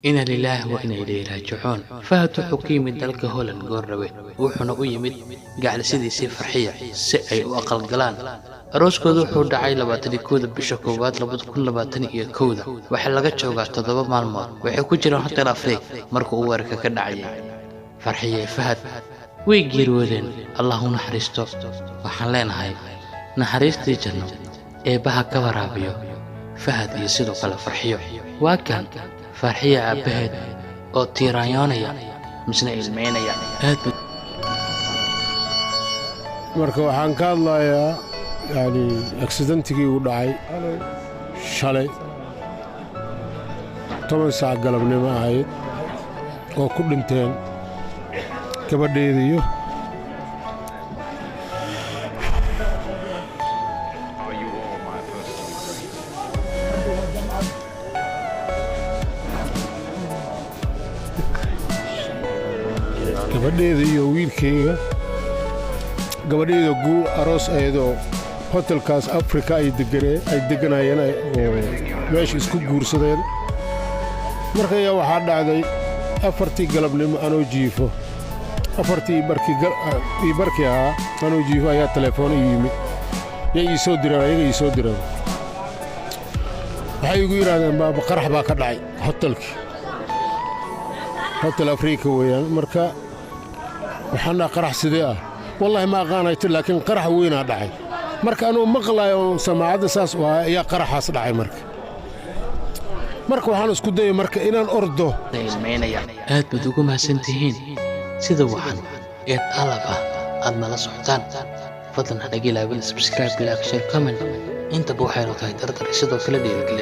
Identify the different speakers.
Speaker 1: إن لله وإنا إليه راجعون فهد حكيم دلك هولن قربه وحنا يمد قاعد سيدي سي فرحية سئي وأقل قلان أروسكودو وحو دعاي لباتني كودا بشكوبات لبات كل لباتني إيا كودا وحي لغا جوغاس تضبا مالمود وحي كجيران حتى الأفريق مركو أواركا كدعاي فرحية فهد ويجيرودين الله نحرستو وحن لينهاي نحرستي جنو إيباها كورابيو فهد يسيدو قال فرحيو وكان فرحية عبهد أو تيرانيانيا مسنا إلمينيا
Speaker 2: marka waxaan ka hadlayaa accidentigii u dhacay shalay 10 saac galabnimo ahayd oo ku dhinteen gabadheediyo gabadheediyo wiilkayga gabadheeda guur aroos ayadoo hotelkaas Afrika ay deganayeen meesha isku guursadeen markay waxa dhacday afartii galabnimo anoo jiifo afartii barkii anoo jiifo ayaa telefoon yimid ii soo diray waxay igu yiraahdeen baaba qarax baa ka dhacay hotelkii hotel Afrika weeyaan marka waxaan qarax sidee والله ما قانيت لكن قرح وين دحي marka anu maqlayo samaacada saas waa ayaa qaraxaas dhacay marka waxaan isku dayay marka inaan ordo
Speaker 1: ilmeynaya aad bad ugu mahadsantihiin sida waxan ee talaba aad nala socotaan fadlan hadaga ilaawin subscribe like share comment inta buu xeero tahay dardar sidoo kale dhiirigelin